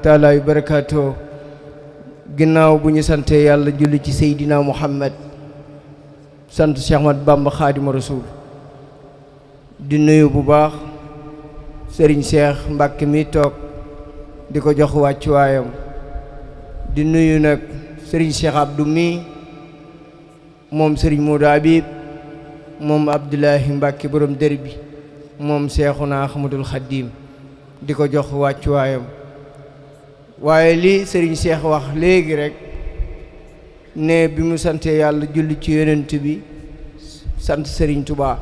taala wa barakaatu. ginnaaw bu ñu sante yàlla julli ci Seydina Muhammad sant Cheikh Ahmad Bamba Xaadimu Rasuul di nuyu bu baax Serigne Cheikh Mbacke mi toog di ko jox wàccuwaayam di nuyu nag Serigne Cheikh Abdou mi moom Serigne Modou Habib moom Abdoulahi Mbacke borom dër bi moom Seexuna Ahmadul Xadim di ko jox wàccuwaayam. waaye li Serigne Cheikh wax léegi rek ne bi mu sante yàlla julli ci yonent bi sant Serigne Touba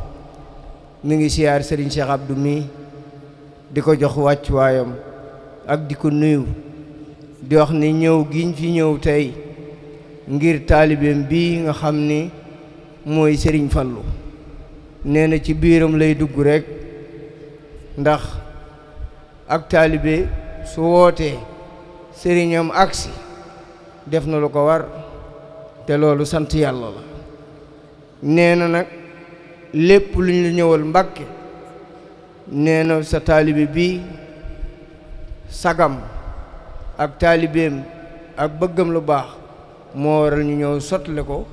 mi ngi siyaar Serigne Cheikh Abdou mi di ko jox wàccuwaayam ak di ko nuyu di wax ni ñëw giñ fi ñëw tey ngir taalibeem bi nga xam ni mooy Serigne Fallou nee na ci biiram lay dugg rek ndax ak taalibe su wootee sëriñam agsi def na lu ko war te loolu sant yàlla la. nee na nag lépp lu ñu ñëwal Mbàkke nee na sa taalibe bi sagam ak taalibeem ak bëggam lu baax moo waral ñu ñëw sotle ko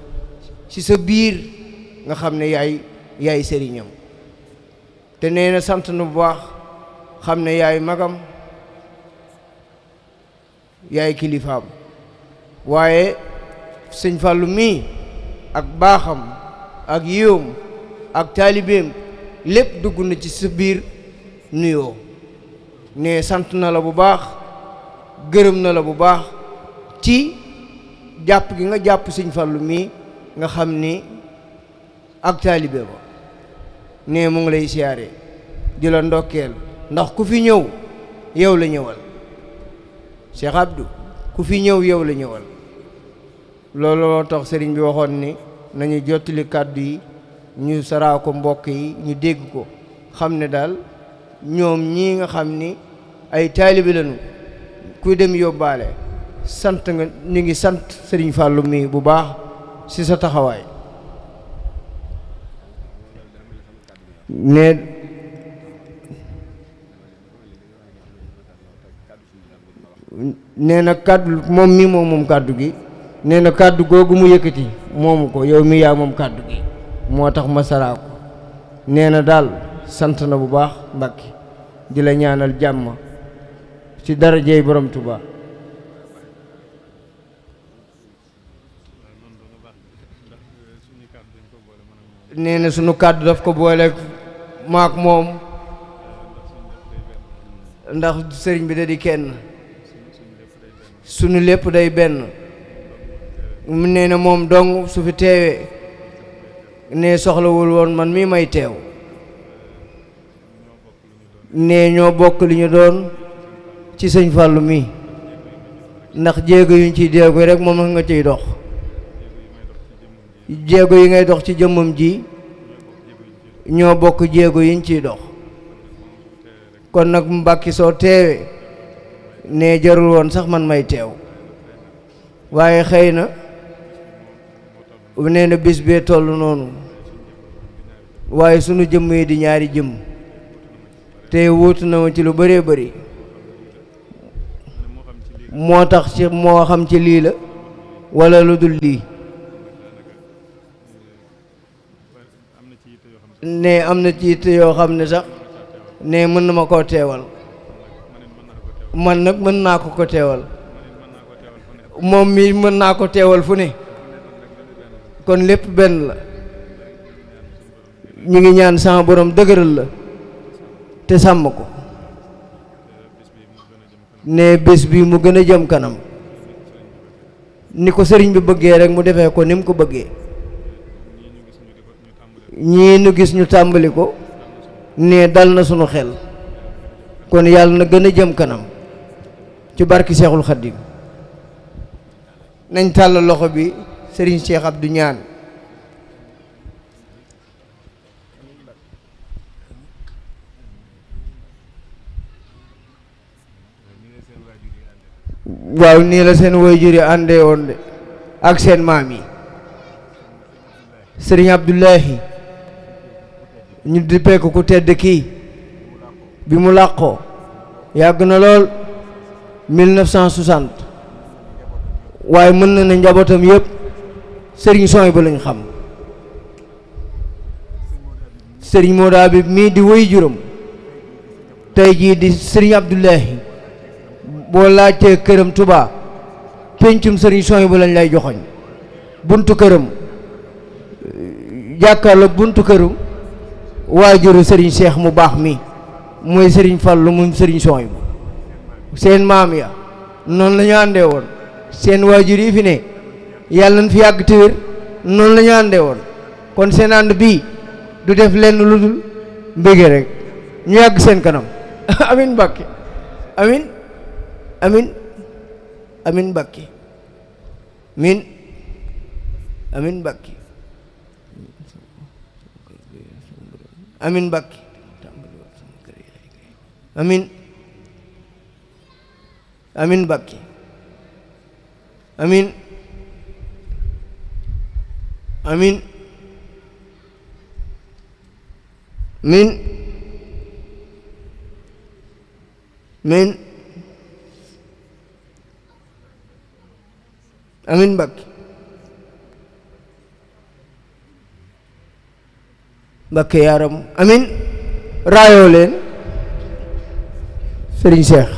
ci sa biir nga xam ne yaay sëriñam te nee na sant na bu baax xam ne yaay magam yaay kilifaam waaye sëñ Fallou mii ak baaxam ak yiwam ak taalibeem lépp dugg na ci sa biir nuyoo ne sant na la bu baax gërëm na la bu baax ci jàpp gi nga jàpp sëñ Fallou mii nga xam ni ak taalibe ba ne mu ngi lay siyaare di la ndokkeel ndax ku fi ñëw yow la ñëwal Cheikh Abdou ku fi ñëw yow la ñëwal looloo tax sëriñ bi waxoon ni nañu jottali kàddu yi ñu saraa ko mbokk yi ñu dégg ko xam ne daal ñoom ñii nga xam ni ay taalibe lañu kuy dem yóbbaale sant nga ñu ngi sant sëriñ Fallou mi bu baax ci sa taxawaay ne nee na kàddu moom mi moom kàddu gi nee na kàddu googu mu yëkkati moomu ko yow mi yaa moom kàddu gi moo tax ma saraa ko nee na daal sant na bu baax Mbàkke di la ñaanal jàmm ci darajey borom Tuba nee na sunu kàddu daf ko boole maak moom ndax sëriñ bi da di kenn sunu lépp day benn mu nee na moom dong su fi teewee ne soxlawul woon man mii may teew ne ñoo bokk li ñu doon ci sëñ Fallou mi ndax jéego yuñ ciy jéego rek moom nga ciy dox jéego yi ngay dox ci jëmmam ji ñoo bokk jéego yiñ ciy dox kon nag Mbàkke soo teewee ne jarul woon sax man may teew waaye xëy na nee na bis bee toll noonu waaye sunu jëmm yi di ñaari jëmm te wuutu na ma ci lu bëree bëri moo tax ci moo xam ci lii la walla lu dul lii ne am na ci yitte yoo xam ne sax ne mën na ma koo teewal man nag mën naa ko teewal moom mi mën naa ko teewal fu ne kon lépp benn la ñu ngi ñaan sama borom dëgëral la te sàmm ko ne bés bi mu gën a jëm kanam ni ko sëriñ bi bëggee rek mu defee ko ni mu ko bëggee ñii nu gis ñu tàmbali ko ne dal na sunu xel kon yàlla na gën a jëm kanam ci barki Seexul Xaddim nañ tàll loxo bi Serigne Cheikh Abdou ñaan waaw nii la seen waajur yi àndee woon de ak seen maam yi Serigne Abdoulahi ñu dippee ko ku tedd kii bi mu làqoo yàgg na lool 1960 waaye mën na ne njabootam yëpp sëriñ Souhaïbou lañ xam. sëriñ Modou Habib mii di woy juróom tey jii di sëriñ Abdoulahi boo laajtee këram Touba péncum sëriñ Souhaïbou lañ lay joxoñ buntu këram jàkkaarloog buntu këram waajuru sëriñ Cheikh mu baax mi mooy sëriñ Fallu moom sëriñ Souhaïbou seen maam ya noonu la ñu àndee woon seen waajur yi fi ne yàlla nañ fi yàgg te wér noonu la ñu àndee woon kon seen ànd bii du def lenn lu dul mbége rek ñu yàgg seen kanam amin Mbàkke amin amin amin Mbàkke min amin Mbàkke amin Mbàkke amin amin Mbàkke amin amin min min amin Mbàkke Mbàkke yaaram amin raayoo leen Sëriñ Cheikh